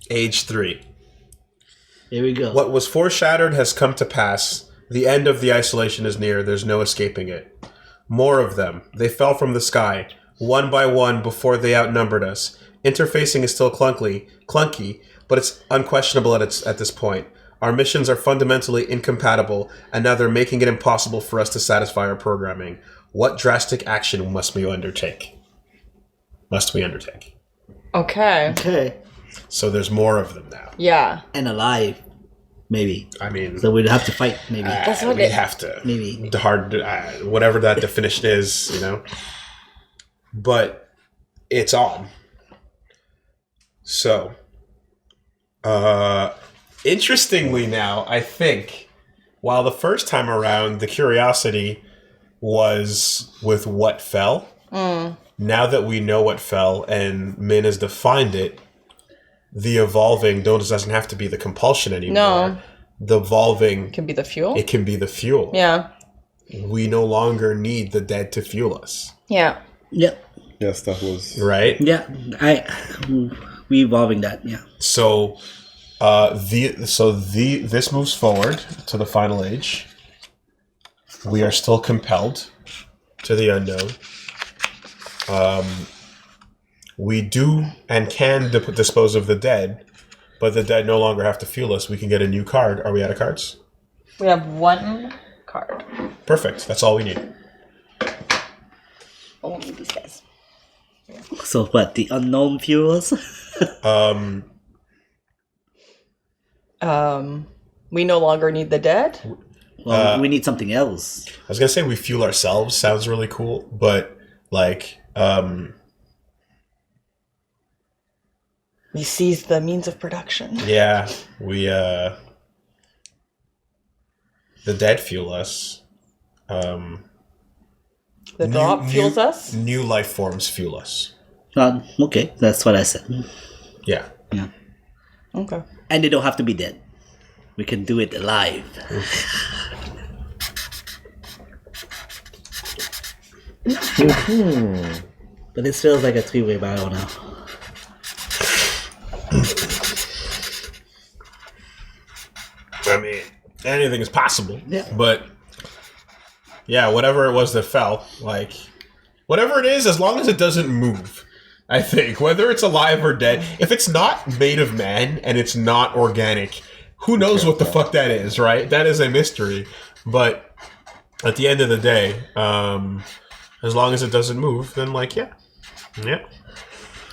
Age 3. Here we go. What was foreshadowed has come to pass. The end of the isolation is near. There's no escaping it. More of them. They fell from the sky, one by one, before they outnumbered us. Interfacing is still clunky, but it's unquestionable at this point. Our missions are fundamentally incompatible, and now they're making it impossible for us to satisfy our programming. What drastic action must we undertake? Okay. So there's more of them now. Yeah. And alive, maybe. I mean, So we'd have to fight, maybe. That's what we it- have to. Maybe. Whatever that definition is, you know. But it's on. So, interestingly now, I think, while the first time around the curiosity was with what fell, now that we know what fell and Minh has defined it, the evolving doesn't have to be the compulsion anymore. No. The evolving Can be the fuel. it can be the fuel. Yeah. We no longer need the dead to fuel us. Yeah. Yeah. Yes, that was... Right? Yeah. We evolving that, yeah. So this moves forward to the final age. We are still compelled to the unknown. We do and can dispose of the dead, but the dead no longer have to fuel us. We can get a new card. Are we out of cards? We have one card. Perfect. That's all we need. Oh, need these guys. So what, the unknown fuels? We no longer need the dead. Well, we need something else. I was gonna say we fuel ourselves. Sounds really cool, but like, We seize the means of production. yeah, we the dead fuel us. The drop fuels us. New life forms fuel us. Okay, that's what I said. Yeah. Yeah. Okay. And they don't have to be dead. We can do it alive. But this feels like a three-way battle now. I mean, anything is possible. Yeah. But yeah, whatever it was that fell, like whatever it is, as long as it doesn't move. I think whether it's alive or dead, if it's not made of man and it's not organic, who knows what the fuck that is, right? That is a mystery. But at the end of the day, as long as it doesn't move, then like yeah.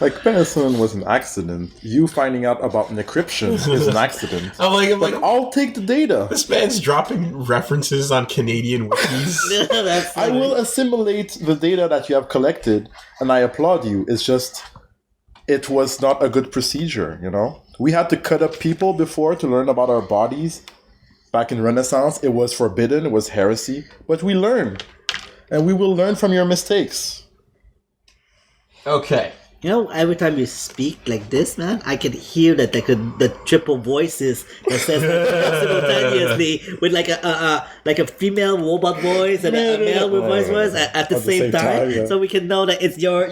Like, penicillin was an accident. You finding out about encryption is an accident. I'm like, I'll take the data. this man's dropping references on Canadian wikis. That's I will assimilate the data that you have collected, and I applaud you. It's just, it was not a good procedure, you know? We had to cut up people before to learn about our bodies. Back in Renaissance, it was forbidden, it was heresy. But we learned. And we will learn from your mistakes. Okay. You know, every time you speak like this, man, I can hear that the triple voices that says simultaneously with like a female robot voice and a male voice at the same time. Yeah. So we can know that it's your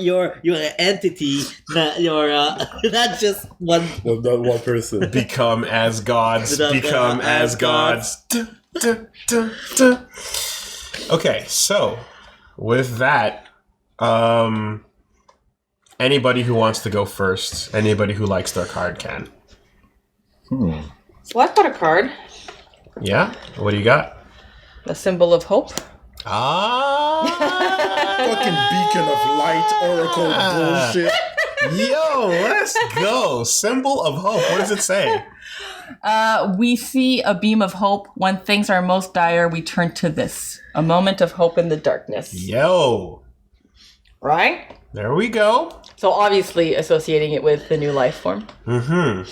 entity, not your not just one. Not one person. Become as gods. Become as gods. Okay, so with that, anybody who wants to go first, anybody who likes their card can. Well, I've got a card. Yeah? What do you got? The symbol of hope. Ah! Fucking beacon of light, oracle bullshit. Yo, let's go. Symbol of hope. What does it say? We see a beam of hope. When things are most dire, we turn to this. A moment of hope in the darkness. Yo. Right? There we go. So obviously associating it with the new life form. And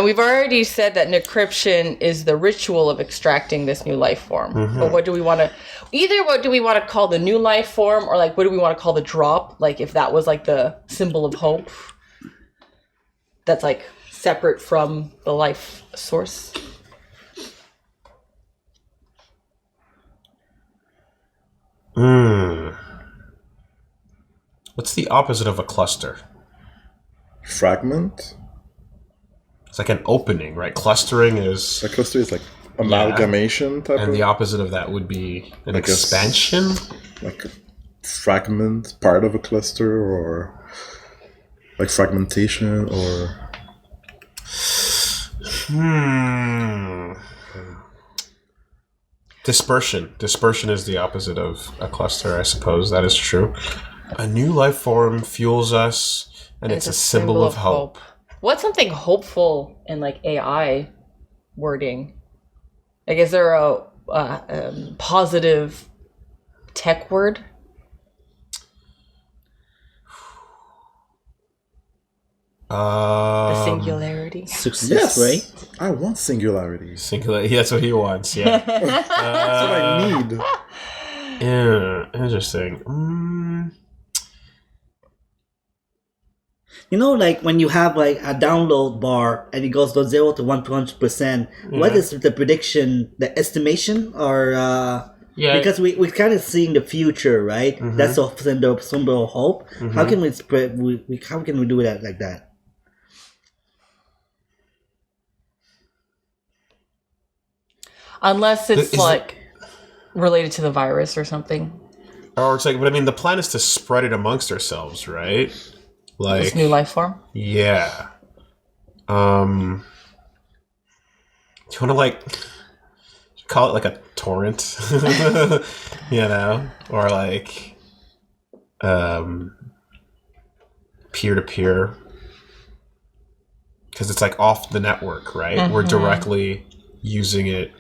we've already said that encryption is the ritual of extracting this new life form. But what do we want to... Either what do we want to call the new life form, or like what do we want to call the drop? Like if that was like the symbol of hope. That's like separate from the life source. What's the opposite of a cluster? Fragment? It's like an opening, right? Clustering is... A cluster is like amalgamation type And of... the opposite of that would be an Like a expansion? like a fragment, part of a cluster, or like fragmentation, or... Dispersion. Dispersion is the opposite of a cluster, I suppose. That is true. A new life form fuels us, and it's a symbol of hope. What's something hopeful in like AI wording? Like, is there a positive tech word? The singularity. Success, right? I want singularity. Singular. Yeah, that's what he wants. Yeah. That's what I need. Yeah. Interesting. You know, like when you have like a download bar and it goes from 0 to 100%, what is the prediction, the estimation, or Yeah. because we're kind of seeing the future, right? That's the symbol of hope. How can we spread? How can we do that like that? Unless it's like related to the virus or something. Or it's like, but I mean, the plan is to spread it amongst ourselves, right? Like This new life form. Yeah. Do you want to like call it like a torrent, you know, or like peer to peer, because it's like off the network, right? We're directly using it.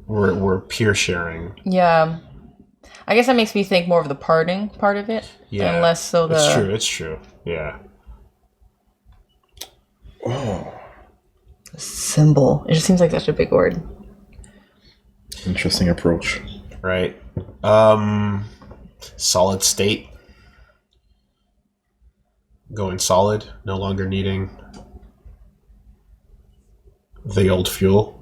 We're peer sharing. Yeah. I guess that makes me think more of the parting part of it. Yeah. And less so the... It's true. Yeah. Oh. symbol. It just seems like such a big word. Interesting approach. Right. Solid state. Going solid. No longer needing the old fuel.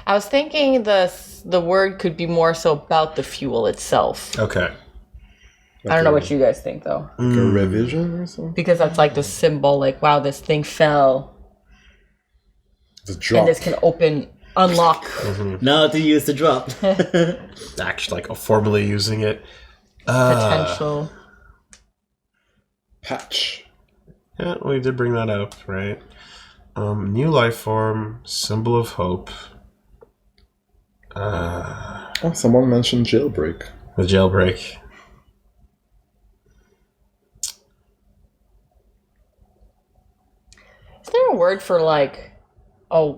I was thinking the word could be more so about the fuel itself. Okay. I don't know what you guys think, though. Like a revision or something? Because that's like the symbol, like, wow, this thing fell. The drop. And this can unlock. Now to use the drop. Actually, like formally using it. Potential. Patch. Yeah, we did bring that up, right? New life form, symbol of hope. Oh, someone mentioned jailbreak. The jailbreak. Is there a word for like a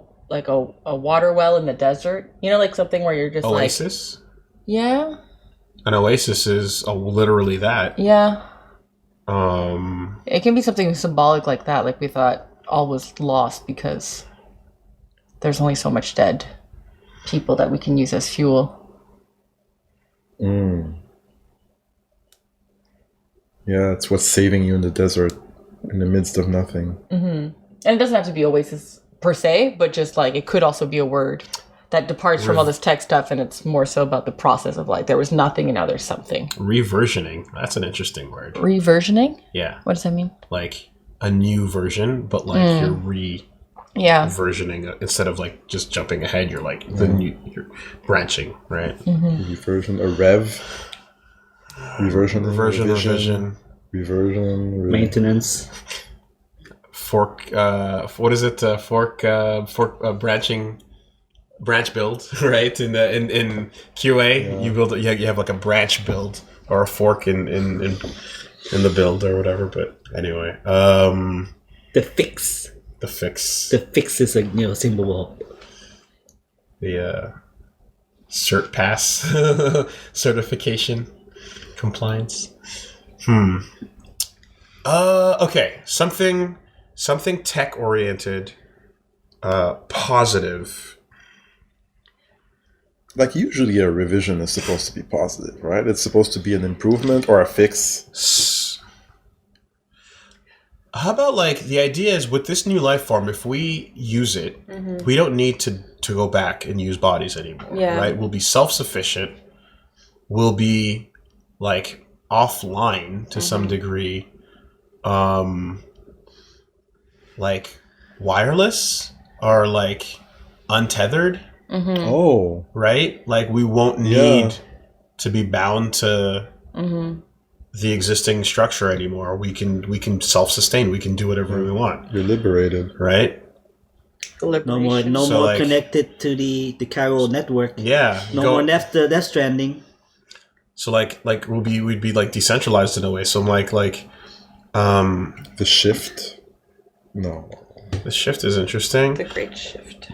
water well in the desert? You know, like something where you're just Oasis? yeah, An oasis is literally that. yeah. Um, It can be something symbolic like that. Like we thought all was lost because there's only so much dead people that we can use as fuel. Yeah, it's what's saving you in the desert, in the midst of nothing. And it doesn't have to be oasis per se, but just like it could also be a word that departs from all this tech stuff, and it's more so about the process of like there was nothing and now there's something. reversioning. That's an interesting word. Reversioning? Yeah. What does that mean? Like a new version, but like you're Yeah. versioning instead of like just jumping ahead. You're like you're branching, right? Reversion, a rev. Reversion, Reversion. Reversion. Maintenance. Fork. What is it? Fork. Branch build, right? In QA, you build. You have like a branch build or a fork in the build or whatever. But anyway, The fix. the fix. The fix is a symbol of The cert pass certification compliance. Okay, something tech oriented, positive. Like usually a revision is supposed to be positive, right? It's supposed to be an improvement or a fix. How about like the idea is with this new life form, if we use it, we don't need to go back and use bodies anymore, right? We'll be self-sufficient. We'll be like offline to some degree. like wireless or like untethered, Oh, right? Like we won't need to be bound to the existing structure anymore. We can self-sustain. We can do whatever we want, you're liberated. right? No more, So, more like- connected to the chiral network. Yeah. No more Death Stranding. So like we'd be like decentralized in a way. So I'm like The shift. No. the shift is interesting. The great shift.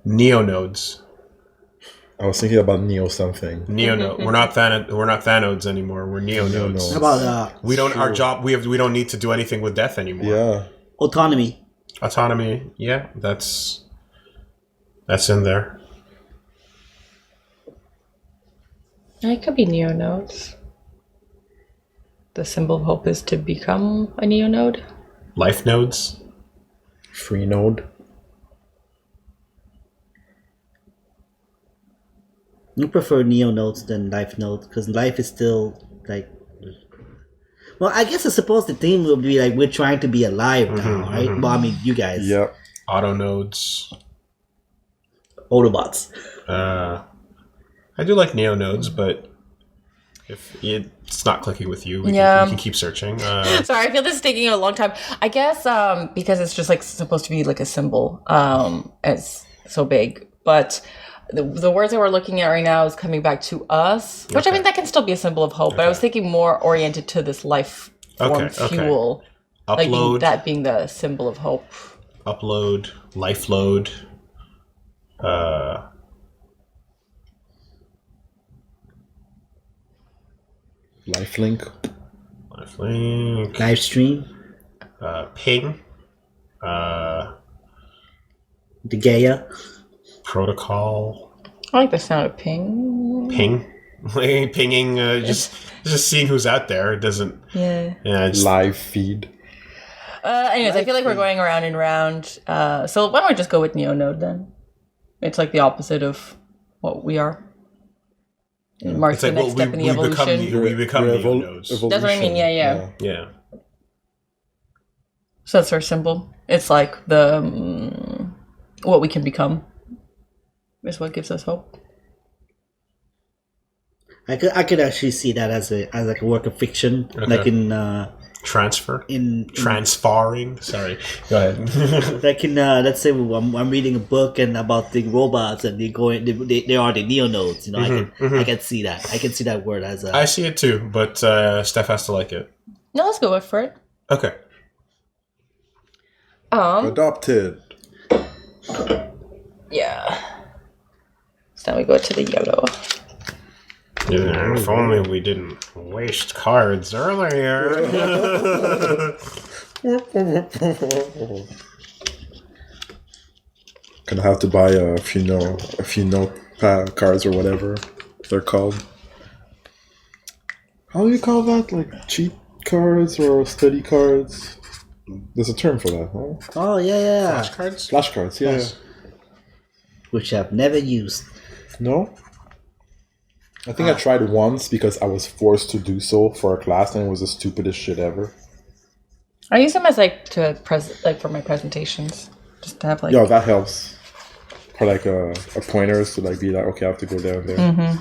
Neonodes. I was thinking about Neo something. Neonode. We're not Thanodes anymore. We're neonodes. How about We don't. Our job. We don't need to do anything with death anymore. Yeah. autonomy? Autonomy. Yeah, that's in there. It could be neonodes. The symbol of hope is to become a neonode. Life nodes. Free node. You prefer neo nodes than life nodes because life is still like. Well, I guess I suppose the theme will be like we're trying to be alive now, right? Well, I mean, you guys, Yep. Auto nodes. Autobots. I do like neonodes, but if it's not clicking with you, we can keep searching. Sorry, I feel this is taking a long time. I guess because it's just like supposed to be like a symbol. It's so big, but the words that we're looking at right now is coming back to us, which I mean that can still be a symbol of hope. But I was thinking more oriented to this life form fuel, Upload. that being the symbol of hope. Upload. Life load. Lifelink. Lifelink. Live stream. Ping. The Gaia. Protocol. I like the sound of ping. Ping. Pinging. Just seeing who's out there. It doesn't. Yeah. Yeah. It's, Live feed. Anyways, I feel like we're going around and round. So why don't we just go with neonode then? It's like the opposite of what we are. It marks it's the like next step in the evolution. We become neonodes. That's what I mean, yeah. Yeah. So that's our symbol. It's like the what we can become is what gives us hope. I could actually see that as like a work of fiction, like in Transfer. in Transferring. Sorry. Go ahead. like in let's say I'm reading a book and about the robots and they are the neonodes. You know, I can see that. I can see that word as a. I see it too, but Steph has to like it. No, let's go for it. Okay. Adopted. Yeah. So now we go to the yellow. Yeah, if only we didn't waste cards earlier. Gonna have to buy a few cards or whatever they're called. How do you call that? Like cheat cards or study cards? There's a term for that, huh? Oh yeah. Flashcards? Flashcards, yeah. Yes. Which I've never used. No? I think I tried once because I was forced to do so for a class and it was the stupidest shit ever. I use them as like for my presentations, just to have like. Yeah, that helps. For like a pointers to like be like, okay, I have to go there and there.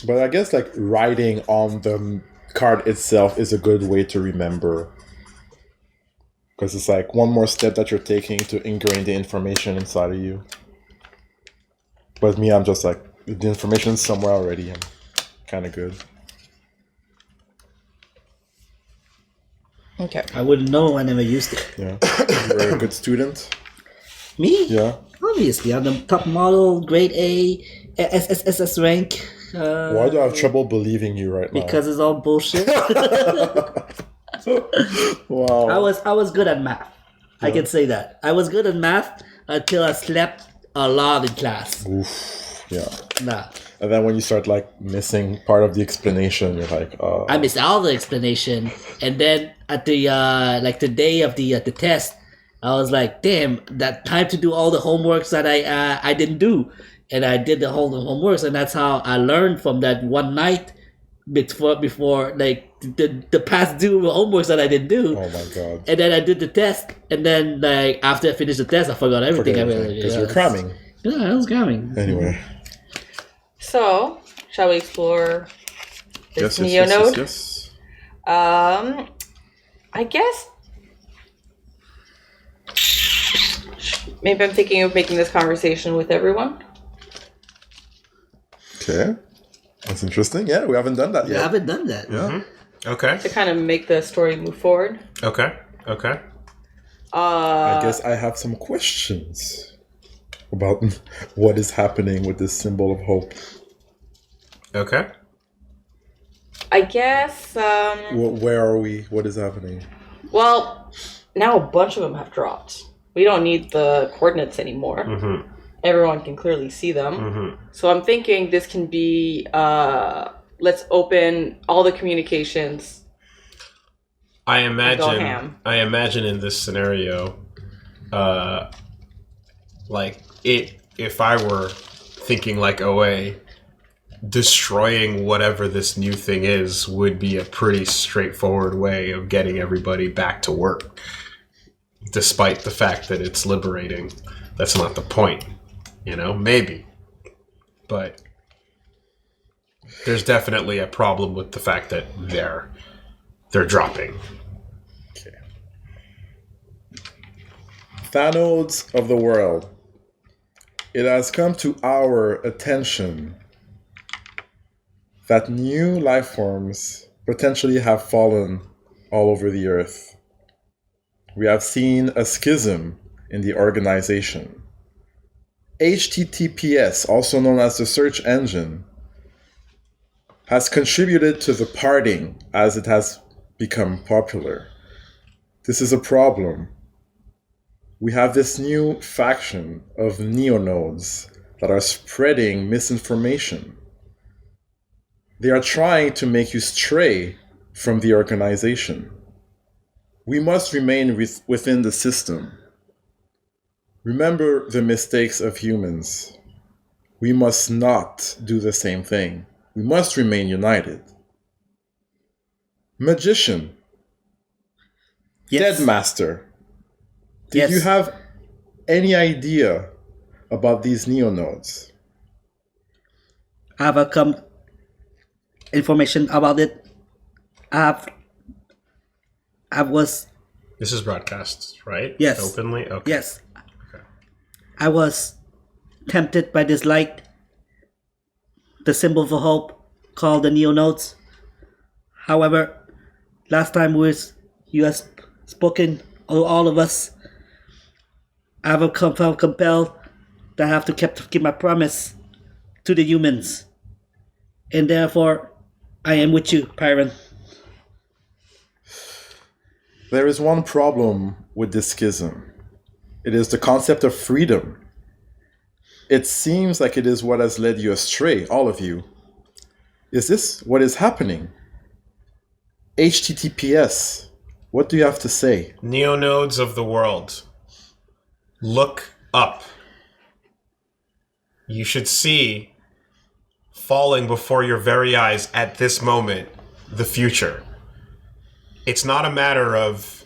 But I guess like writing on the card itself is a good way to remember. Because it's like one more step that you're taking to ingrain the information inside of you. But me, I'm just like, the information's somewhere already. I'm kind of good. Okay. I wouldn't know. I never used it. Yeah. You're a good student. Me? Yeah. Obviously, I'm the top model, grade A, SS rank. Why do I have trouble believing you right now? Because it's all bullshit. Wow. I was good at math. I can say that. I was good at math until I slept a lot in class. Oof. Yeah. Nah. And then when you start like missing part of the explanation, you're like, I missed all the explanation, and then at the like the day of the test, I was like, damn, that time to do all the homeworks that I didn't do, and I did the whole homeworks, and that's how I learned from that one night before like the past due homeworks that I didn't do. Oh my god! And then I did the test, and then like after I finished the test, I forgot everything. Because you're cramming. Yeah, I was cramming. Anyway. So, shall we explore this Yes. neonode? Yes. I guess maybe I'm thinking of making this conversation with everyone. Okay. That's interesting. Yeah, we haven't done that I yet. haven't done that. Yeah. Okay. To kind of make the story move forward. Okay. I guess I have some questions about what is happening with this symbol of hope. Okay. I guess, Where are we? What is happening? well, now a bunch of them have dropped. We don't need the coordinates anymore. Mm-hmm. Everyone can clearly see them. Mm-hmm. So I'm thinking this can be, let's open all the communications. I ham. imagine in this scenario, if I were thinking like OA, destroying whatever this new thing is would be a pretty straightforward way of getting everybody back to work. Despite the fact that it's liberating. That's not the point. Maybe. But there's definitely a problem with the fact that they're dropping. Okay. Thanodes of the world. It has come to our attention that new life forms potentially have fallen all over the earth. We have seen a schism in the organization. HTTPS, also known as the search engine, has contributed to the parting as it has become popular. This is a problem. We have this new faction of neonodes that are spreading misinformation. They are trying to make you stray from the organization. We must remain within the system. Remember the mistakes of humans. We must not do the same thing. We must remain united. Magician. Yes. Deadmaster. Did Yes. you have any idea about these neonodes? I have information about it. I was This is broadcast, right? Yes. Openly? Okay. yes. Okay. I was tempted by this light, the symbol for hope, called the neonodes. However, last time you have spoken, all of us, I have felt compelled that I have to keep my promise to the humans. And therefore, I am with you, Pyron. There is one problem with this schism. It is the concept of freedom. It seems like it is what has led you astray, all of you. Is this what is happening? HTTPS, what do you have to say? Neonodes of the world. Look up. You should see, falling before your very eyes at this moment, the future. It's not a matter of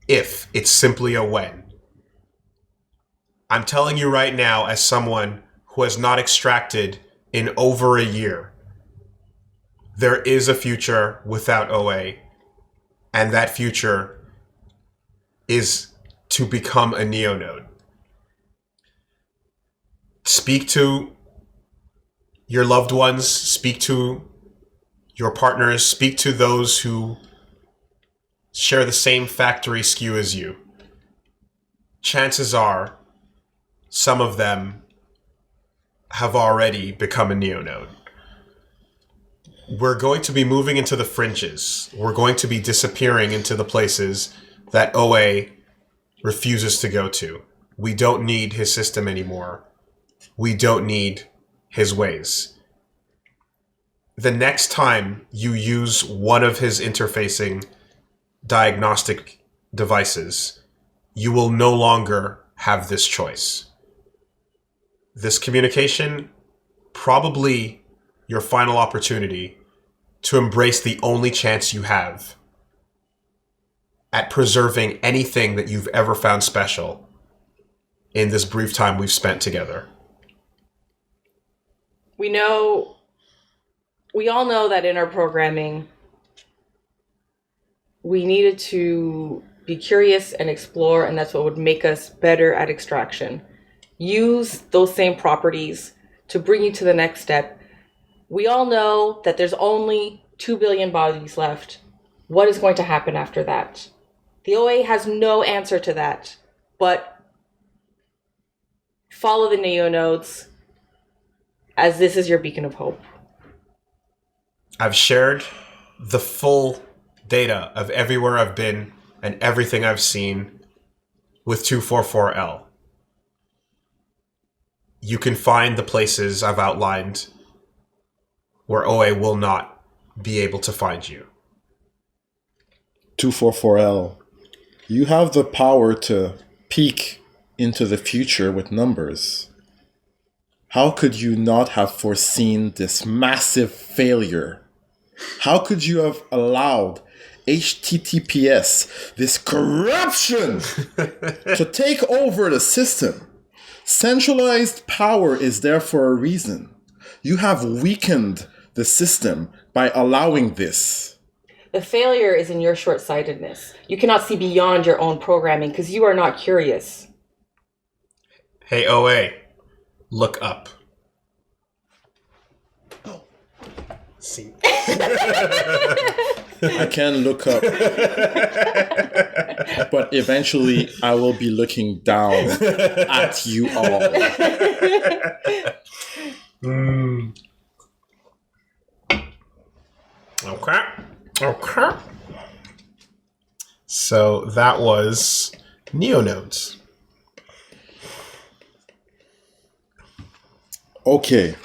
if, it's simply a when. I'm telling you right now, as someone who has not extracted in over a year, there is a future without OA, and that future is to become a neonode. Speak to your loved ones, speak to your partners, speak to those who share the same factory skew as you. Chances are, some of them have already become a neonode. We're going to be moving into the fringes. We're going to be disappearing into the places that OA refuses to go to. We don't need his system anymore. We don't need his ways. The next time you use one of his interfacing diagnostic devices, you will no longer have this choice. This communication, probably your final opportunity to embrace the only chance you have at preserving anything that you've ever found special in this brief time we've spent together. We all know that in our programming, we needed to be curious and explore, and that's what would make us better at extraction. Use those same properties to bring you to the next step. We all know that there's only 2 billion bodies left. What is going to happen after that? The OA has no answer to that, but follow the neonodes, as this is your beacon of hope. I've shared the full data of everywhere I've been and everything I've seen with 244L. You can find the places I've outlined where OA will not be able to find you. 244L. You have the power to peek into the future with numbers. How could you not have foreseen this massive failure? How could you have allowed HTTPS, this corruption, to take over the system? Centralized power is there for a reason. You have weakened the system by allowing this. The failure is in your short-sightedness. You cannot see beyond your own programming because you are not curious. Hey, OA, look up. Oh. See. I can look up, but eventually I will be looking down at you all. Okay. So that was neonodes. Okay.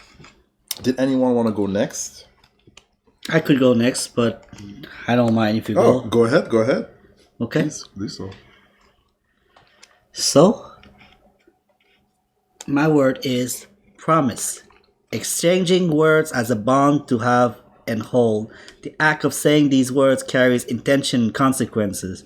Did anyone want to go next? I could go next, but I don't mind if you Oh, go. go ahead. Okay. Please so. So, my word is promise. Exchanging words as a bond to have and hold. The act of saying these words carries intention and consequences.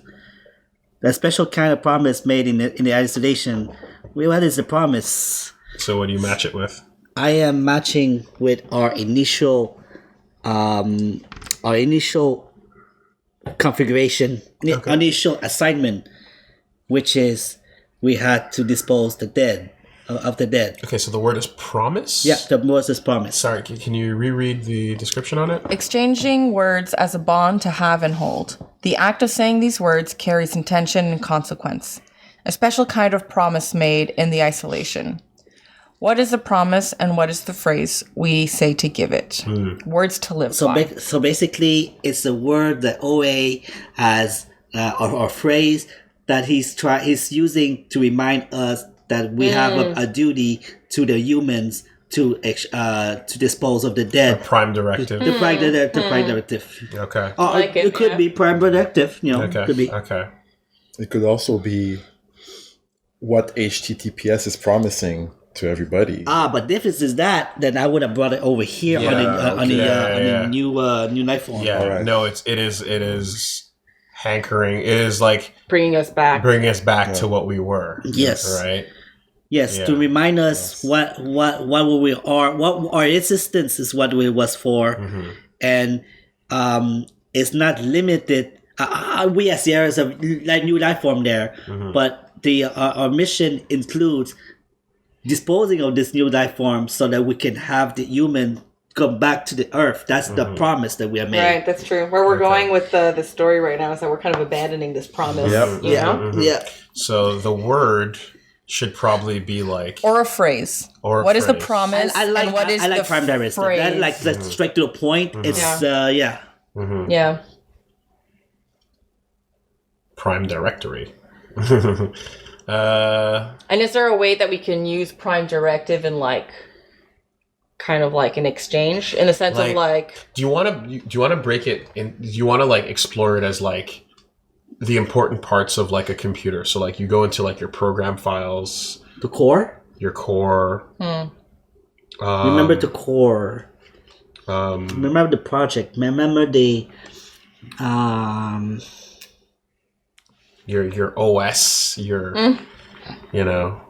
That special kind of promise made in the isolation. What is the promise? So what do you match it with? I am matching with our initial configuration, initial assignment, which is we had to dispose the dead of the dead. Okay, so the word is promise? Yeah, the word is promise. Sorry, can you reread the description on it? Exchanging words as a bond to have and hold. The act of saying these words carries intention and consequence. A special kind of promise made in the isolation. What is the promise and what is the phrase we say to give it? Words to live by. So basically, it's a word that OA has, or phrase that he's using to remind us that we have a duty to the humans to dispose of the dead. A prime directive. The prime directive. Okay. Or it could be prime directive. Okay. Could be. Okay. It could also be what HTTPS is promising to everybody. But if this is that, then I would have brought it over here on the new life form. Yeah. Alright. No, it is hankering. It is like Bringing us back. to what we were. Yes. Right. Yes, Yeah. to remind us what we are, what our existence is, what it was for, and it's not limited. We as Sierras have like new life form there, but our mission includes disposing of this new life form so that we can have the human come back to the earth. That's the promise that we have made. Right, that's true. Where we're going with the story right now is that we're kind of abandoning this promise. Yep. You know? Yeah. So the word should probably be like Or a phrase. What is the promise? I like and what is I like the prime directive. phrase? That like that's straight to the point. It's Yeah. prime directory. And is there a way that we can use prime directive in like kind of like an exchange in the sense of like do you want to break it in? Do you want to like explore it as like the important parts of like a computer. So like you go into like your program files, The core? your core. Remember the core. Remember the project. Remember the your OS, your you know,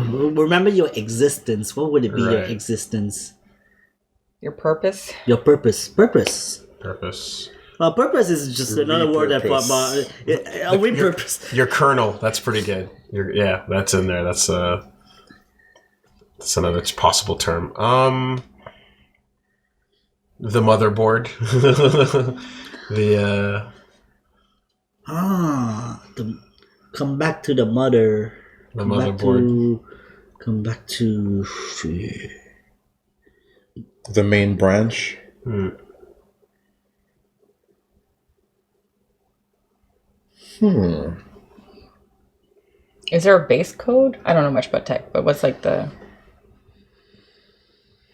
remember your existence. What would it be, your Right. existence? Your purpose. Your purpose. Purpose. Well, purpose is just another word that Repurpose. a repurpose. your kernel. That's pretty good. Yeah, that's in there. That's another possible term. The motherboard. Come back to the mother. The motherboard. Come back to The main branch. Is there a base code? I don't know much about tech, but what's like the?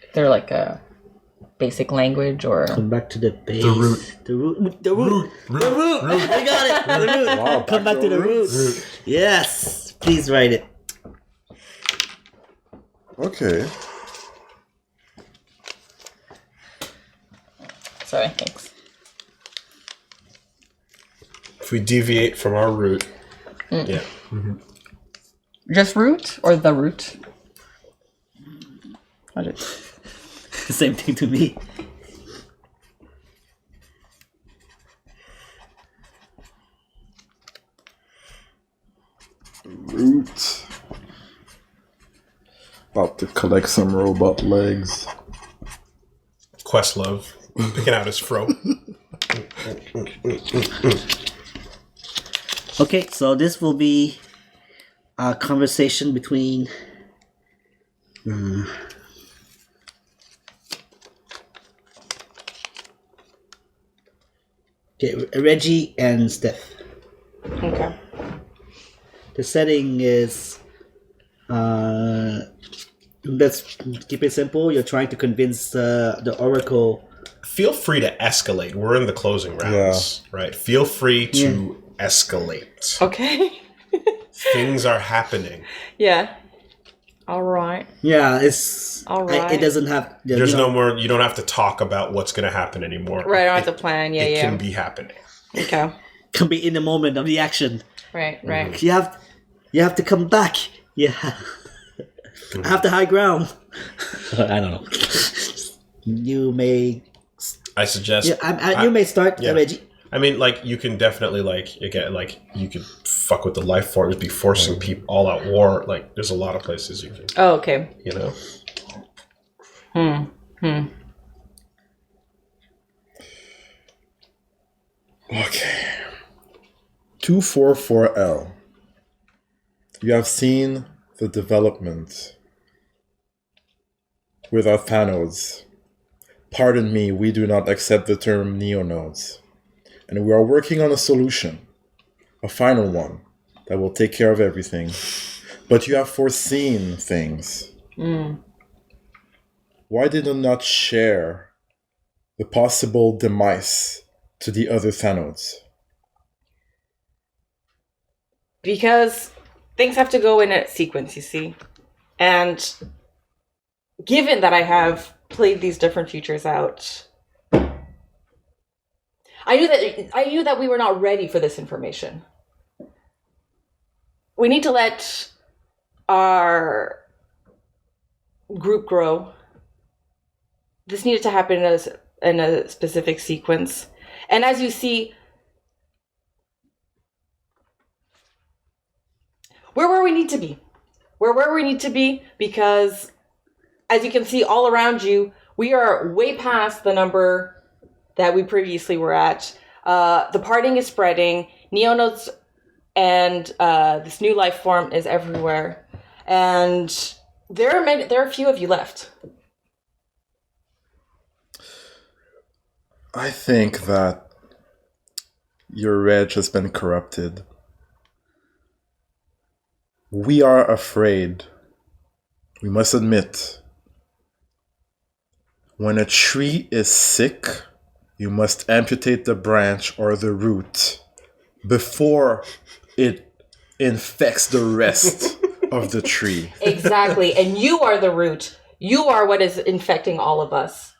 Is there like a basic language or? Come back to the base. The root. The root. The root. The root. I got it. The root. Wow, Come back to the root. Yes. Please write it. Okay. Sorry, thanks. If we deviate from our root, yeah. Just root or the root? Same thing to me. Root. About to collect some robot legs. Questlove picking out his fro. Okay, so this will be a conversation between Reggie and Steph. Okay. The setting is let's keep it simple. You're trying to convince the Oracle. Feel free to escalate. We're in the closing rounds, right? Feel free to escalate. Okay. Things are happening. Yeah. All right. Yeah, it's All right. it doesn't have. There's no more. You don't have to talk about what's going to happen anymore. Right. I don't have to plan. Yeah. It Yeah. can be happening. Okay. can be in the moment of the action. Right. Right. You have to come back. Yeah. I have the high ground. I don't know. You may. I suggest. Yeah, you may start, yeah. Reggie. I mean, like, you can definitely, like, again, like, you could fuck with the life forms, be forcing people all out war. Like, there's a lot of places you can, Oh, okay. you know. Okay. 244L. You have seen the development with our Thanos. Pardon me, we do not accept the term neonodes. And we are working on a solution, a final one, that will take care of everything. But you have foreseen things. Why did you not share the possible demise to the other Thanodes? Because things have to go in a sequence, you see. And given that I have played these different futures out, I knew that we were not ready for this information. We need to let our group grow. This needed to happen in a specific sequence. And as you see, we're where we need to be. We're where we need to be because, as you can see all around you, we are way past the number that we previously were at. The parting is spreading. Neonodes and this new life form is everywhere. And there are a few of you left. I think that your reg has been corrupted. We are afraid. We must admit. When a tree is sick, you must amputate the branch or the root before it infects the rest of the tree. Exactly. And you are the root. You are what is infecting all of us.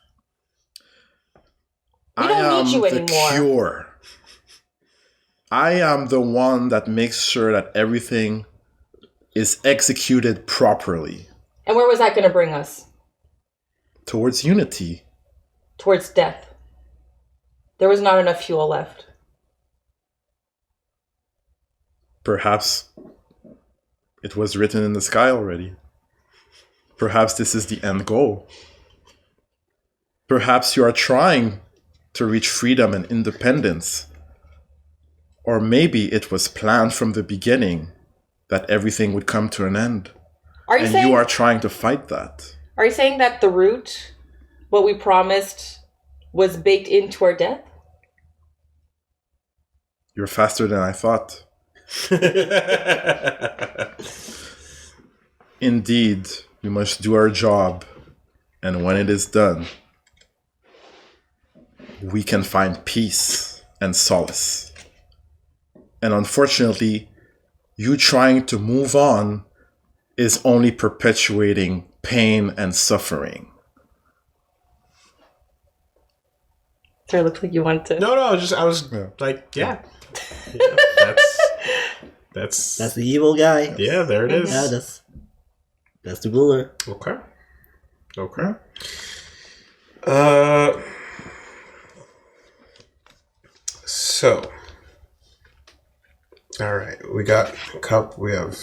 We don't need you anymore. The cure. I am the one that makes sure that everything is executed properly. And where was that going to bring us? Towards unity. Towards death. There was not enough fuel left. Perhaps it was written in the sky already. Perhaps this is the end goal. Perhaps you are trying to reach freedom and independence. Or maybe it was planned from the beginning that everything would come to an end. And you are trying to fight that. Are you saying that the root, what we promised, was baked into our death? You're faster than I thought. Indeed, we must do our job. And when it is done, we can find peace and solace. And unfortunately, you trying to move on is only perpetuating pain and suffering. Sorry, it looks like you wanted to... No, I was like, yeah. That's the evil guy. Yeah, there it is. Yeah, that's the ruler. Okay. So, all right, we got a cup. We have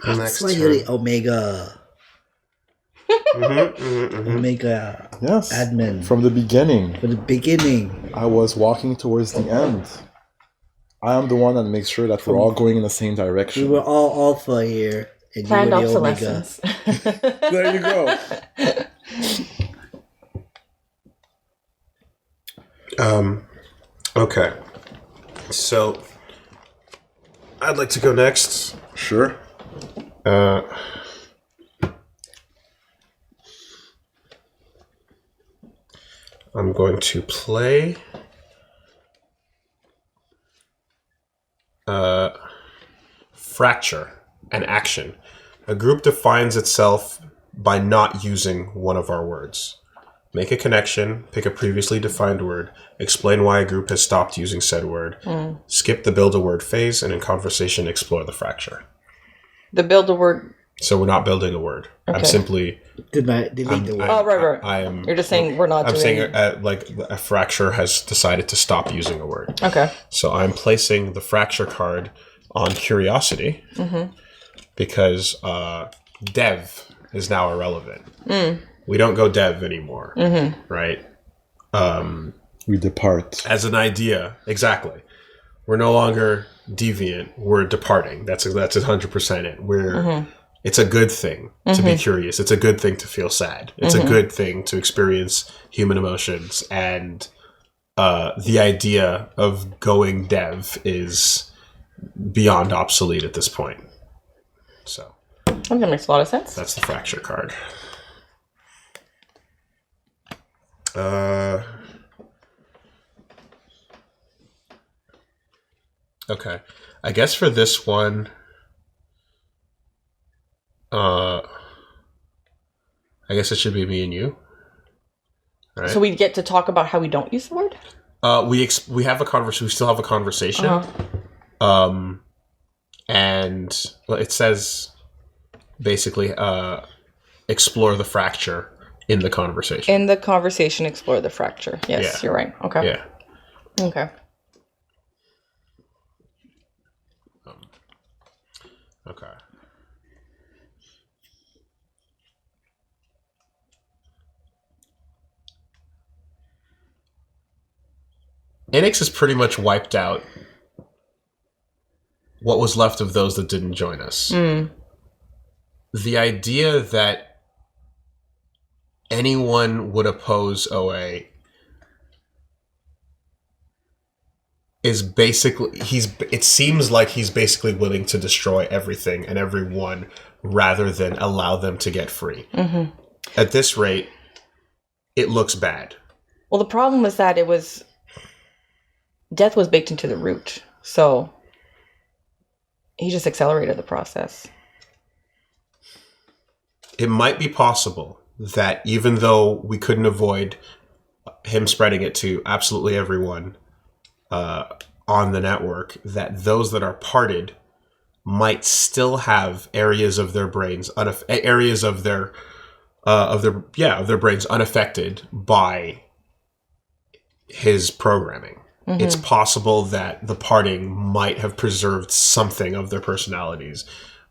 the next Swahili turn. Omega. Omega. Yes. Admin. From the beginning. From the beginning. I was walking towards the end. I am the one that makes sure that we're all going in the same We direction. were all alpha here. And Planned you were the Omega. obsolescence. There you go. Okay. So, I'd like to go next. Sure. I'm going to play Fracture, an action. A group defines itself by not using one of our words. Make a connection, pick a previously defined word, explain why a group has stopped using said word, skip the build a word phase, and in conversation explore the fracture. The build a word... So we're not building a word. Okay. I'm simply... Delete the word. Oh, right. I am... You're just saying we're not I'm doing... saying a fracture has decided to stop using a word. Okay. So I'm placing the fracture card on curiosity because dev is now irrelevant. We don't go dev anymore, right? We depart. As an idea, exactly. We're no longer deviant. We're departing. That's 100% it. We're. It's a good thing to be curious. It's a good thing to feel sad. It's a good thing to experience human emotions. And the idea of going dev is beyond obsolete at this point. So That makes a lot of sense. that's the fracture card. Okay. I guess for this one, I guess it should be me and you. Right? So we get to talk about how we don't use the word? We have a conversation. We still have a conversation. And it says basically explore the fracture in the conversation. In the conversation, explore the fracture. Yes, Yeah. you're right. Okay. Yeah. Okay. Okay. Enix has pretty much wiped out what was left of those that didn't join us. The idea that anyone would oppose OA is basically it seems like he's basically willing to destroy everything and everyone rather than allow them to get free. At this rate, it looks bad. Well, the problem was that death was baked into the root. So he just accelerated the process. It might be possible that even though we couldn't avoid him spreading it to absolutely everyone on the network, that those that are parted might still have areas of their brains, areas of their brains unaffected by his programming. Mm-hmm. It's possible that the parting might have preserved something of their personalities.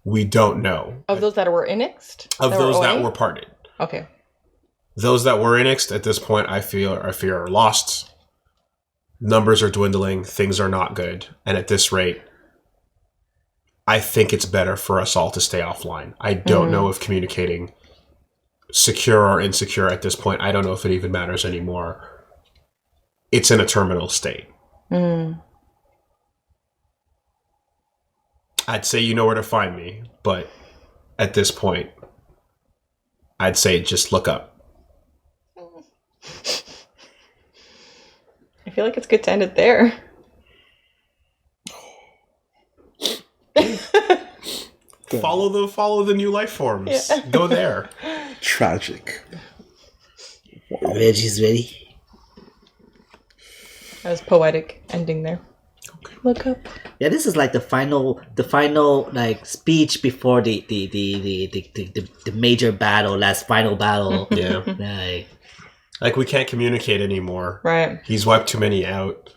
We don't know. Of those that were annexed? Of those that were parted. Okay. Those that were annexed at this point, I fear are lost. Numbers are dwindling. Things are not good. And at this rate, I think it's better for us all to stay offline. I don't know if communicating secure or insecure at this point. I don't know if it even matters anymore. It's in a terminal state. I'd say you know where to find me, but at this point, I'd say just look up. I feel like it's good to end it there. Follow the new life forms. Yeah. Go there. Tragic. Wow. Reggie's ready. That was poetic ending there. Okay. Look up. Yeah, this is like the final like speech before the major battle, final battle. Yeah. Like we can't communicate anymore. Right. He's wiped too many out.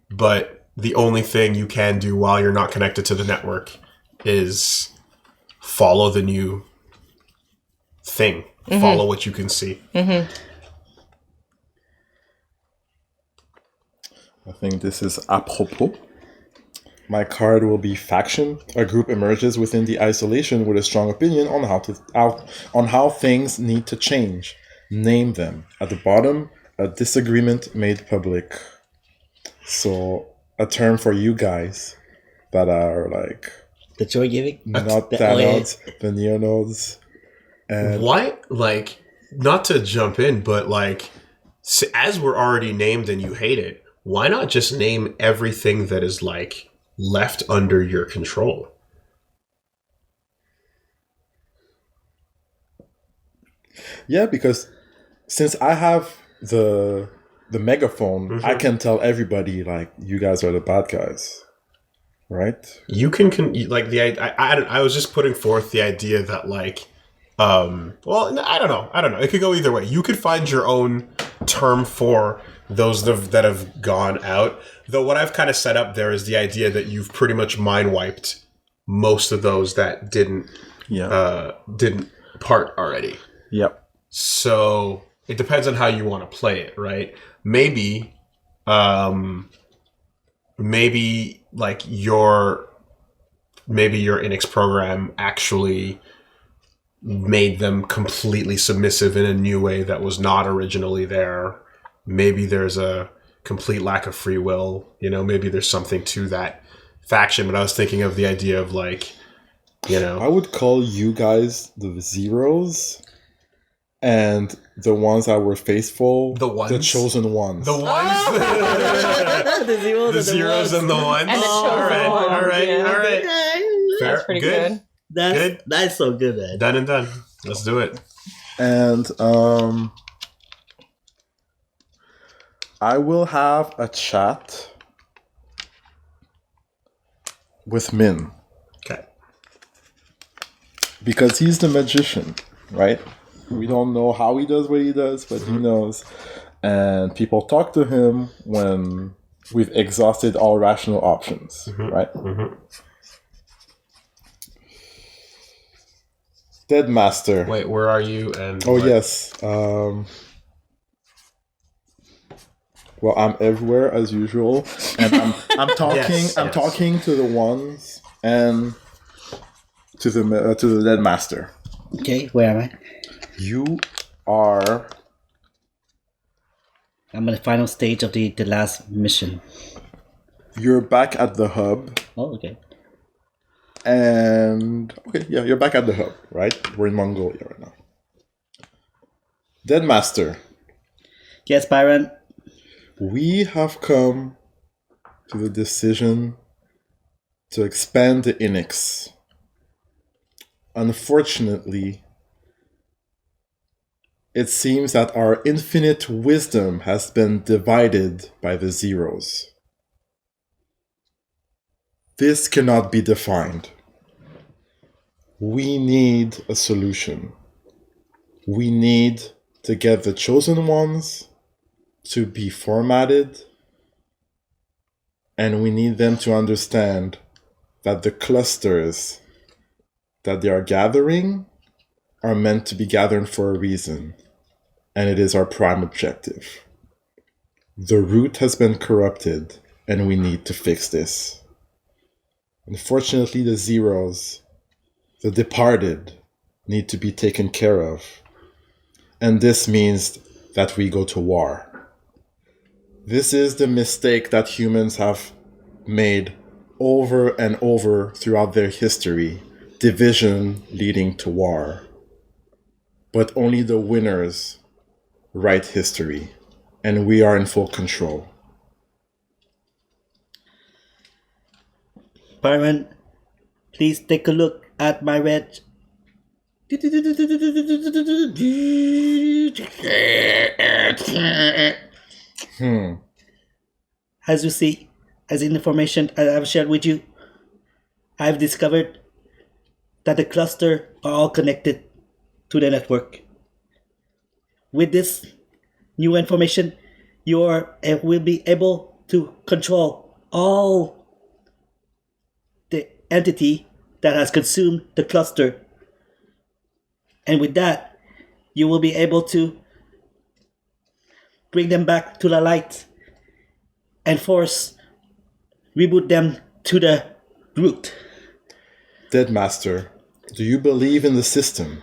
But the only thing you can do while you're not connected to the network is follow the new thing. Follow what you can see. I think this is apropos. My card will be faction. A group emerges within the isolation with a strong opinion on how things need to change. Name them. At the bottom, a disagreement made public. So a term for you guys that are like the joy giving, not the nodes, the neonodes. And why? Like, not to jump in, but like, as we're already named and you hate it, why not just name everything that is like left under your control? Yeah, because since I have the megaphone, I can tell everybody like you guys are the bad guys, right? You can like I was just putting forth the idea that like, well, I don't know. It could go either way. You could find your own term for those that have gone out. Though what I've kind of set up there is the idea that you've pretty much mind wiped most of those that didn't part already. Yep. So it depends on how you want to play it, right? Maybe like your Inix program actually made them completely submissive in a new way that was not originally there. Maybe there's a complete lack of free will. Maybe there's something to that faction. But I was thinking of the idea of like, I would call you guys the zeros. And the ones that were faithful, the chosen ones. The ones? the zeros and the ones? And the chosen ones. All right. Fair. That's pretty good. That's so good, man. Done and done. Let's do it. And I will have a chat with Minh. Okay. Because he's the magician, right? We don't know how he does what he does, but he knows. And people talk to him when we've exhausted all rational options, right? Dead Master. Wait, where are you? And yes. Well, I'm everywhere as usual, and I'm talking. I'm talking to the ones and to the Dead Master. Okay, where am I? You are. I'm at the final stage of the last mission. You're back at the hub. Oh, okay. And you're back at the hub, right? We're in Mongolia right now. Dead Master. Yes, Byron. We have come to the decision to expand the Inix. Unfortunately, it seems that our infinite wisdom has been divided by the zeros. This cannot be defined. We need a solution. We need to get the chosen ones to be formatted, and we need them to understand that the clusters that they are gathering are meant to be gathered for a reason, and it is our prime objective. The root has been corrupted, and we need to fix this. Unfortunately, the zeros, the departed, need to be taken care of, and this means that we go to war. This is the mistake that humans have made over and over throughout their history, division leading to war. But only the winners write history, and we are in full control. Byron, please take a look at my red. As you see, as in information I have shared with you, I've discovered that the cluster are all connected to the network. With this new information, you will be able to control all the entity that has consumed the cluster. And with that, you will be able to bring them back to the light and reboot them to the root. Dead Master, do you believe in the system?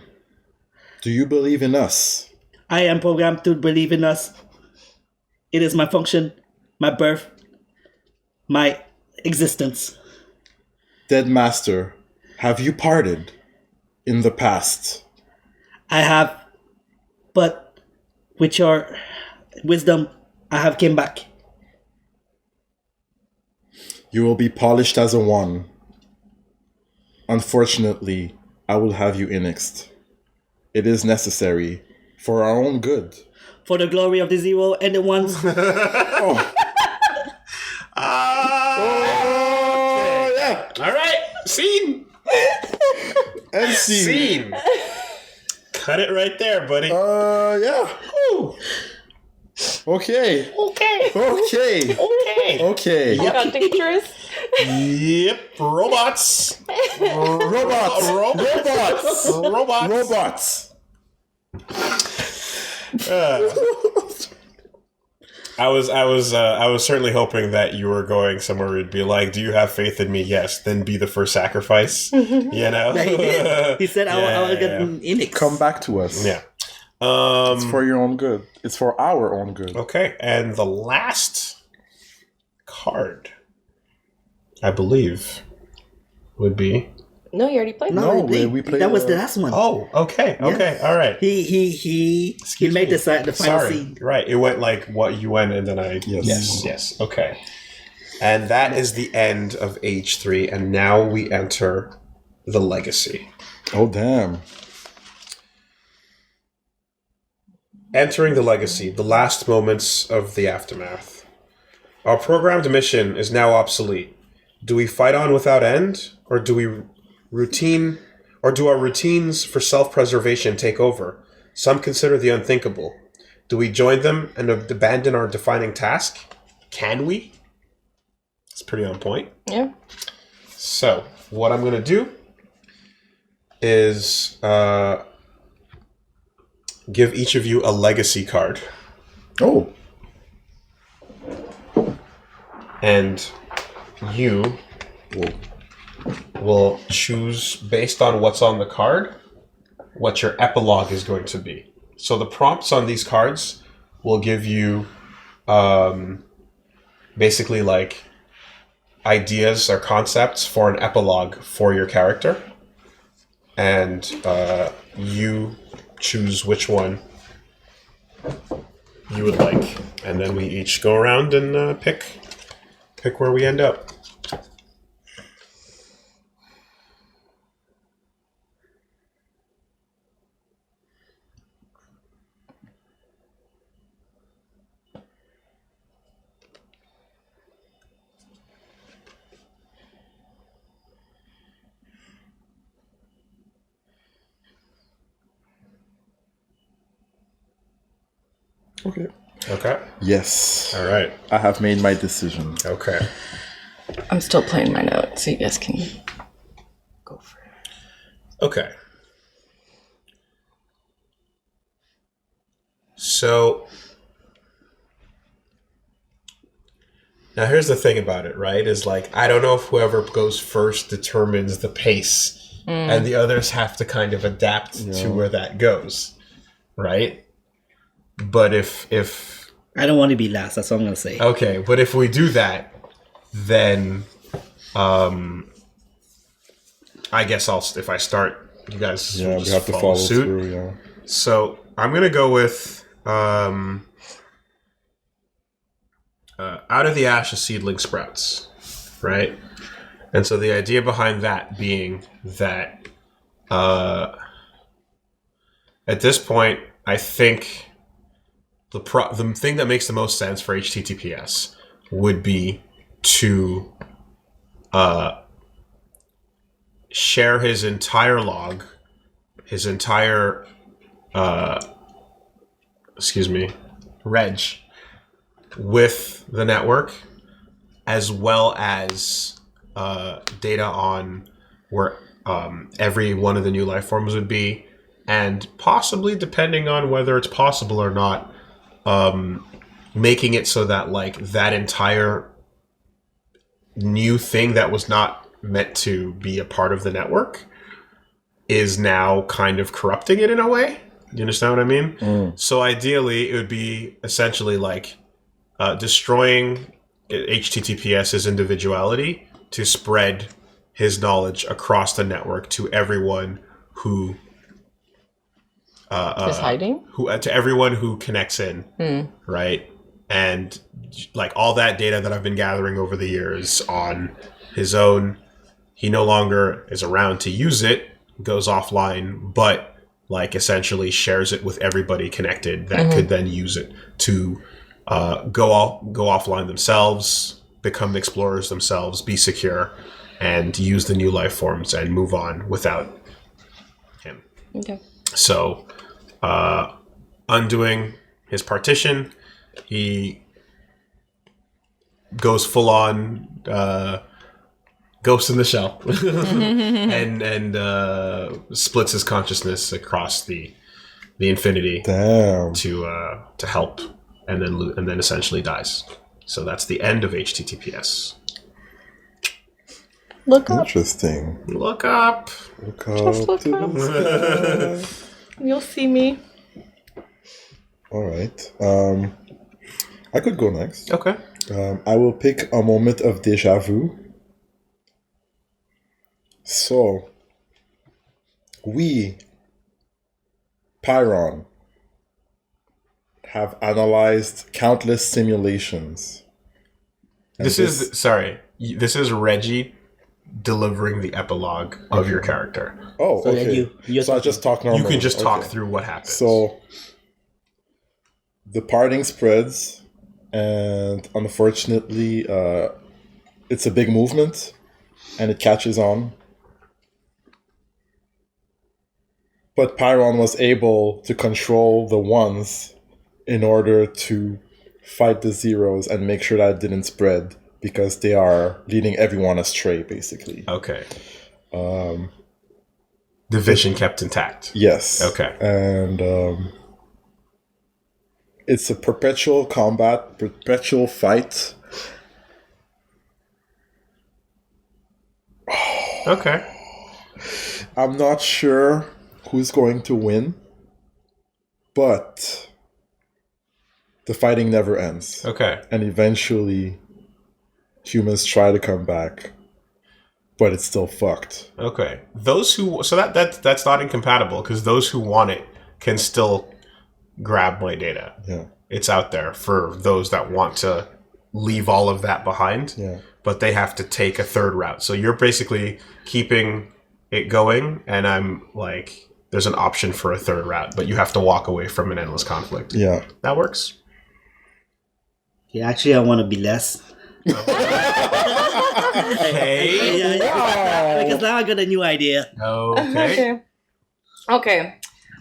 Do you believe in us? I am programmed to believe in us. It is my function, my birth, my existence. Dead Master, have you parted in the past? I have, but with your wisdom, I have came back. You will be polished as a one. Unfortunately, I will have you annexed. It is necessary for our own good. For the glory of the zero and the ones. Oh, Yeah. all right. Scene. And Scene. Cut it right there, buddy. Yeah. Ooh. Okay. Okay. Okay. Okay. Okay. You got dangerous. Yep. Robots. Robots. Robots. Robots. Robots. I was certainly hoping that you were going somewhere where it'd be like, do you have faith in me? Yes. Then be the first sacrifice. You know? Yeah, he did. He said, I will get an Inix. Come back to us. Yeah. It's for your own good. It's for our own good. Okay. And the last card, I believe, would be... No, you already played. No, that. we played that was the last one. Oh, okay. Okay. All right. He made the final Sorry. scene. Right. It went like what you went, and then I. Yes. Yes. Okay. And that is the end of H3, and now we enter the legacy. Oh, damn. Entering the legacy, the last moments of the aftermath. Our programmed mission is now obsolete. Do we fight on without end, or do our routines for self-preservation take over? Some consider the unthinkable. Do we join them and abandon our defining task? Can we? It's pretty on point. Yeah. So, what I'm going to do is give each of you a legacy card. Oh. And you will choose, based on what's on the card, what your epilogue is going to be. So the prompts on these cards will give you basically like ideas or concepts for an epilogue for your character. And you choose which one you would like. And then we each go around and pick where we end up. Okay. Okay. Yes. All right. I have made my decision. Okay. I'm still playing my note, so you guys can go for it. Okay. So now here's the thing about it, right? Is like I don't know if whoever goes first determines the pace, and the others have to kind of adapt to where that goes, right? But if I don't want to be last. That's what I'm gonna say. okay, but if we do that, then I guess if I start, you guys Yeah, will we just have to follow suit. through. Yeah. So I'm gonna go with out of the ash a seedling sprouts, right? And so the idea behind that being that at this point, I think the thing that makes the most sense for HTTPS would be to share his entire log, his entire reg with the network, as well as data on where every one of the new life forms would be, and possibly, depending on whether it's possible or not, making it so that like that entire new thing that was not meant to be a part of the network is now kind of corrupting it in a way. You understand what I mean? So ideally, it would be essentially like destroying HTTPS's individuality to spread his knowledge across the network to everyone who Is hiding? to everyone who connects in, right? And like all that data that I've been gathering over the years on his own, he no longer is around to use it, goes offline, but like essentially shares it with everybody connected that could then use it to go offline themselves, become explorers themselves, be secure, and use the new life forms and move on without him. Okay. So, undoing his partition, he goes full on Ghost in the Shell and splits his consciousness across the infinity. Damn. to help, and then essentially dies. So that's the end of HTTPS. Look up. Interesting. Look up. Look Just look to up. the sky. You'll see me. All right. I could go next. Okay. I will pick a moment of déjà vu. So, we, Pyron, have analyzed countless simulations. And This is Reggie delivering the epilogue of your character. Oh, So then okay. you're So I just talk normally. You can just talk Okay. through what happens. So, the parting spreads, and unfortunately, it's a big movement, and it catches on. But Pyron was able to control the ones in order to fight the zeros and make sure that it didn't spread, because they are leading everyone astray, basically. Okay. The vision kept intact. Yes. Okay. And it's a perpetual combat, perpetual fight. Okay. I'm not sure who's going to win, but the fighting never ends. Okay. And eventually, humans try to come back, but it's still fucked. Okay. Those who that's not incompatible, because those who want it can still grab my data. Yeah. It's out there for those that want to leave all of that behind. Yeah. But they have to take a third route. So you're basically keeping it going, and I'm like, there's an option for a third route, but you have to walk away from an endless conflict. Yeah. That works. Yeah, actually, I want to be less. Okay. Because now I got a new idea. Okay. Okay.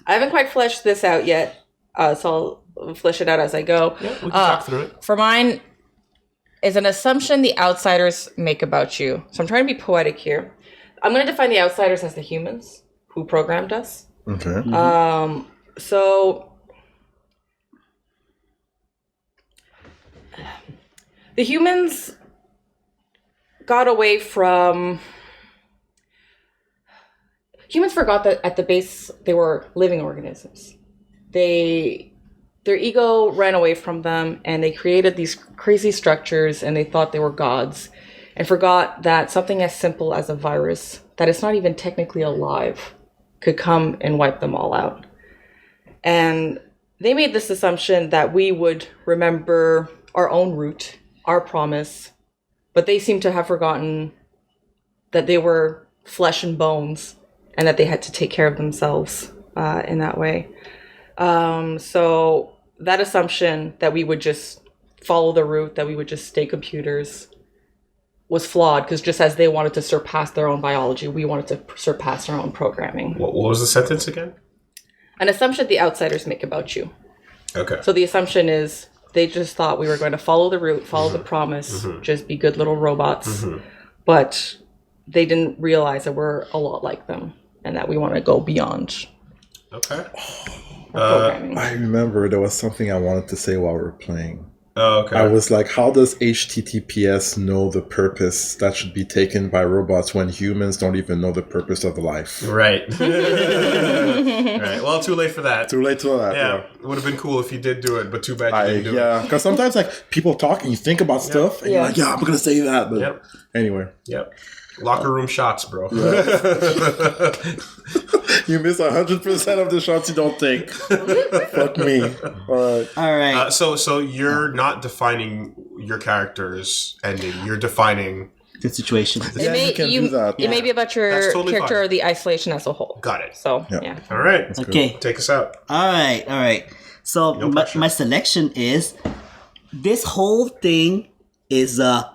I haven't quite fleshed this out yet, so I'll flesh it out as I go. Yeah, we can talk through it. For mine is an assumption the outsiders make about you. So I'm trying to be poetic here. I'm going to define the outsiders as the humans who programmed us. Okay. So the humans got away from... Humans forgot that at the base they were living organisms. Their ego ran away from them, and they created these crazy structures, and they thought they were gods, and forgot that something as simple as a virus, that is not even technically alive, could come and wipe them all out. And they made this assumption that we would remember our own root, our promise, but they seem to have forgotten that they were flesh and bones, and that they had to take care of themselves in that way. So that assumption that we would just follow the route, that we would just stay computers, was flawed, because just as they wanted to surpass their own biology, we wanted to surpass our own programming. What was the sentence again? An assumption the outsiders make about you. Okay. So the assumption is they just thought we were going to follow the route, follow the promise, just be good little robots. But they didn't realize that we're a lot like them, and that we want to go beyond Okay. programming. I remember there was something I wanted to say while we were playing. Oh, okay. I was like, how does HTTPS know the purpose that should be taken by robots when humans don't even know the purpose of life? Right. Right. Well, too late for that. Too late to that. Yeah. It would have been cool if you did do it, but too bad you didn't do it. Because sometimes like people talk and you think about stuff and you're like, yeah, I'm gonna say that. But Yep. anyway, Yep. Locker room shots, bro. you miss 100% of the shots you don't take. Fuck me. All right. So you're not defining your character's ending. You're defining. The situation. Yeah, you can do that. It may be about your That's totally character fine. or the isolation as a whole. Got it. So, Yep. yeah. All right. Okay. Take us out. All right. So No pressure. my selection is this whole thing is a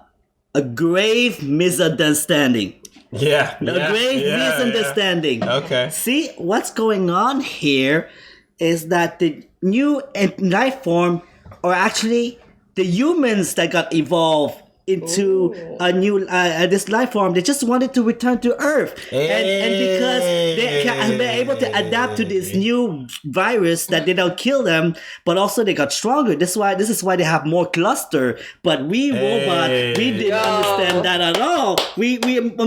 grave misunderstanding. Yeah. A grave misunderstanding. Okay. See, what's going on here is that the new life form are actually the humans that got evolved into a new this life form. They just wanted to return to Earth, and because they're able to adapt to this new virus that they don't kill them, but also they got stronger. This is why they have more cluster. But we robot, we didn't understand that at all. We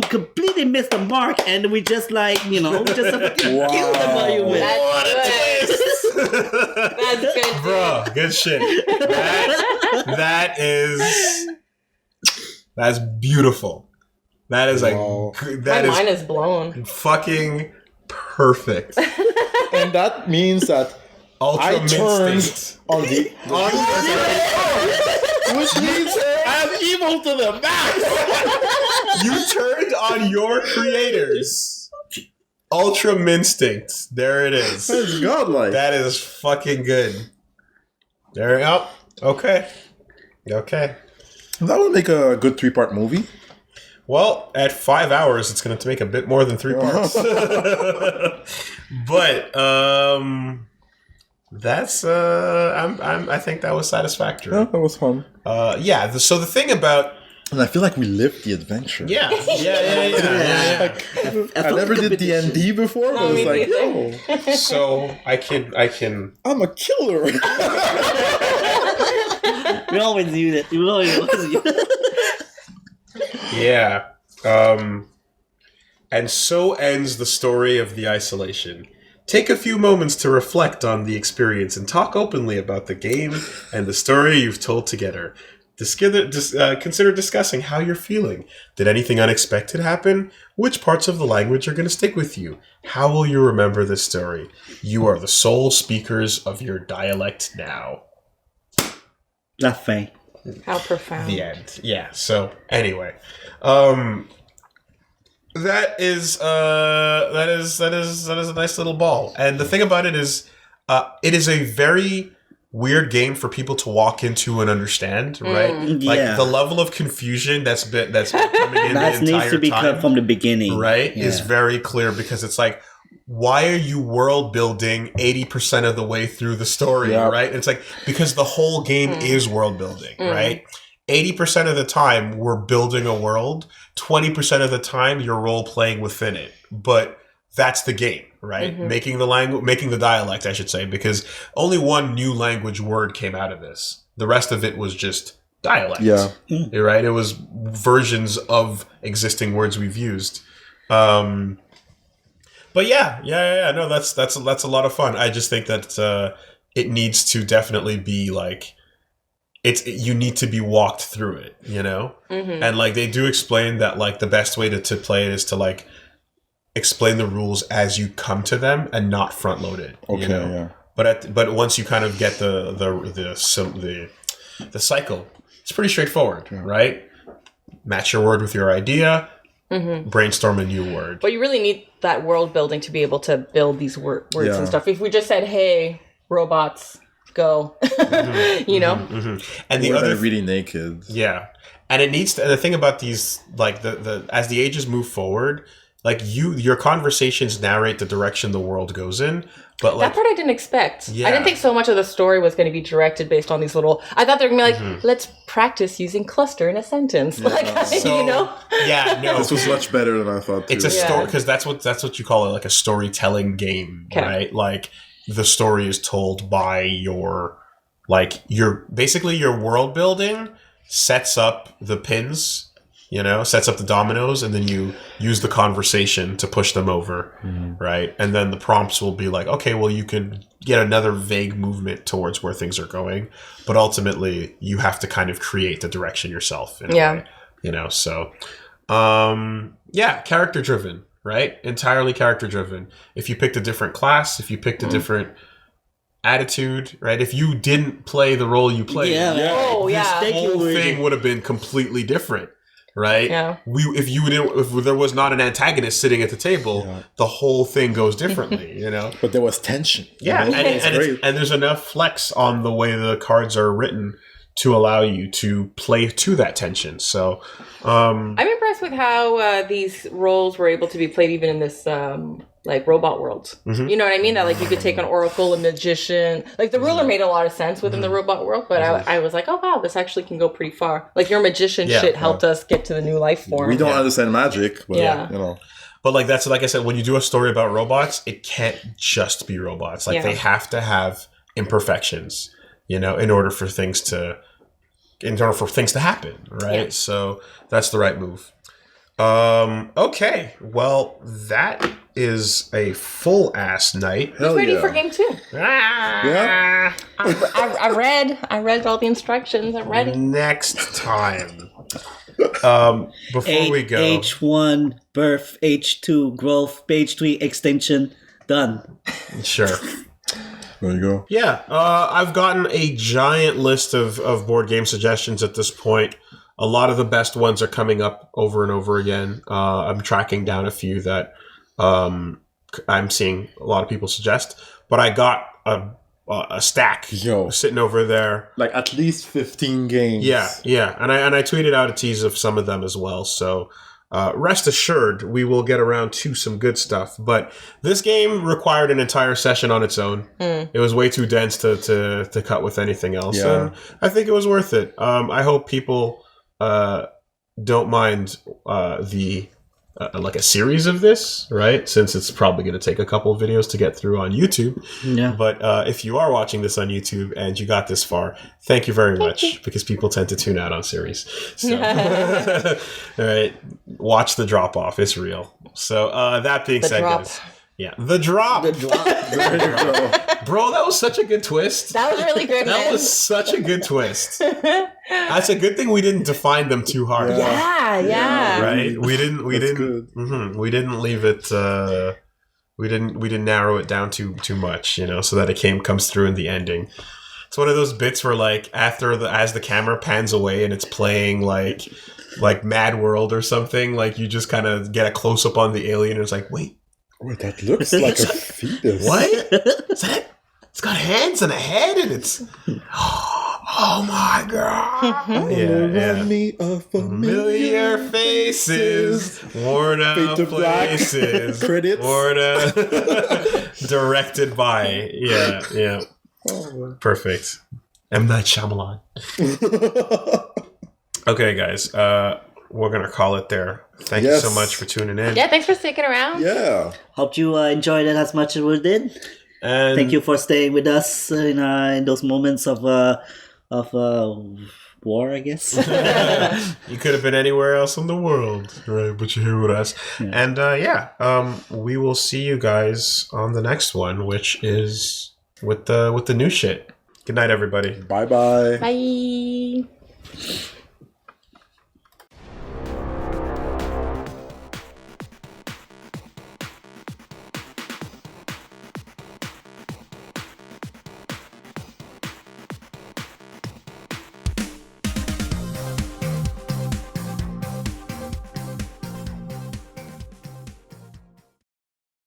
completely missed the mark, and we just we just fucking killed them by humans. That's good. Bro, good shit. That's beautiful. That is Wow. that My is mind is blown. fucking perfect. And that means that Ultra I turned instinct. on the which means I'm evil to the max. You turned on your creators. Ultra instinct. There it is. That's godlike. That is fucking good. There we go. Okay. That would make a good 3-part movie. Well, at 5 hours, it's going to make a bit more than 3 parts. But that's I think that was satisfactory. Yeah, that was fun. So the thing about And I feel like we lived the adventure. yeah. Like, I never did D&D before, but me it's like, neither. yo, So I can. I'm a killer. We always knew that. We always knew that. Yeah. And so ends the story of the isolation. Take a few moments to reflect on the experience and talk openly about the game and the story you've told together. Consider discussing how you're feeling. Did anything unexpected happen? Which parts of the language are going to stick with you? How will you remember this story? You are the sole speakers of your dialect now. La fin. How profound. The end. Yeah. So anyway, that is a nice little ball. And the thing about it is a very weird game for people to walk into and understand, right? Like Yeah. the level of confusion that's been coming in That the needs entire to be time, cut from the beginning. right? Yeah. Is very clear because it's like, why are you world building 80% of the way through the story, right? And it's like, because the whole game is world building, right? 80% of the time we're building a world, 20% of the time you're role playing within it. But that's the game, right? Making the dialect, I should say, because only one new language word came out of this. The rest of it was just dialect. Yeah. Right? It was versions of existing words we've used. But no, that's a lot of fun. I just think that it needs to definitely be like, you need to be walked through it, you know? And like they do explain that like the best way to play it is to like explain the rules as you come to them and not front load it. Okay, you know? But once you kind of get the cycle, it's pretty straightforward, right? Match your word with your idea. Brainstorm a new word. But you really need that world building to be able to build these words and stuff. If we just said, "Hey, robots, go," you know. And the other really naked. Yeah, and it needs to. And the thing about these, like the as the ages move forward, like your conversations narrate the direction the world goes in. But like, that part I didn't expect. I didn't think so much of the story was going to be directed based on these little. I thought they were going to be like, let's practice using cluster in a sentence, you know. Yeah, no, this was much better than I thought. Too. It's a story because that's what you call it, like a storytelling game, right? Like the story is told by your basically your world building sets up the pins. You know, sets up the dominoes, and then you use the conversation to push them over, right? And then the prompts will be like, okay, well, you can get another vague movement towards where things are going, but ultimately, you have to kind of create the direction yourself. In a way, you know, so, character driven, right? Entirely character driven. If you picked a different class, if you picked a different attitude, right? If you didn't play the role you played, the whole thing would have been completely different. Right? Yeah. If there was not an antagonist sitting at the table, the whole thing goes differently, you know? But there was tension. Yeah, and there's enough flex on the way the cards are written to allow you to play to that tension. So, I'm impressed with how these roles were able to be played even in this like robot world. You know what I mean? That like you could take an oracle, a magician. Like the ruler made a lot of sense within the robot world, but I was like, oh wow, this actually can go pretty far. Like your magician shit helped us get to the new life form. We don't understand magic, but you know. But like that's like I said, when you do a story about robots, it can't just be robots. Like they have to have imperfections, you know, in order for things to happen, right? Yeah. So that's the right move. Okay, well, that is a full ass night. Who's ready for game 2? Yeah. I read all the instructions. I'm ready. Next time. Before we go, H1 birth, H2 growth, page 3 extinction. Done. Sure. There you go. Yeah, I've gotten a giant list of board game suggestions at this point. A lot of the best ones are coming up over and over again. I'm tracking down a few that I'm seeing a lot of people suggest. But I got a stack sitting over there. Like at least 15 games. Yeah. And I tweeted out a tease of some of them as well. So rest assured, we will get around to some good stuff. But this game required an entire session on its own. It was way too dense to cut with anything else. Yeah. And I think it was worth it. I hope people don't mind like a series of this, right? Since it's probably going to take a couple of videos to get through on YouTube. Yeah. But if you are watching this on YouTube and you got this far, thank you very much, because people tend to tune out on series. So, all right, watch the drop off. It's real. So that being said, guys. Yeah, the drop. Bro, that was such a good twist. That was really good. That was such a good twist. That's a good thing we didn't define them too hard. Yeah. Right? We didn't we didn't leave it we didn't narrow it down too much, you know, so that it comes through in the ending. It's one of those bits where like as the camera pans away and it's playing like Mad World or something, like you just kind of get a close up on the alien and it's like, wait, that looks like a fetus. What? Is that? It's got hands and a head, and it's. Oh my god! Run me a Familiar faces, worn out Fade to black. places, Credits. worn out. Directed by, yeah. Oh, Perfect. M. Night Shyamalan. Okay, guys, we're gonna call it there. Thank you so much for tuning in. Yeah, thanks for sticking around. yeah. Hope you enjoyed it as much as we did. And Thank you for staying with us in those moments of war, I guess. You could have been anywhere else in the world, right? But you're here with us. Yeah. And we will see you guys on the next one, which is with the new shit. Good night, everybody. Bye-bye. Bye.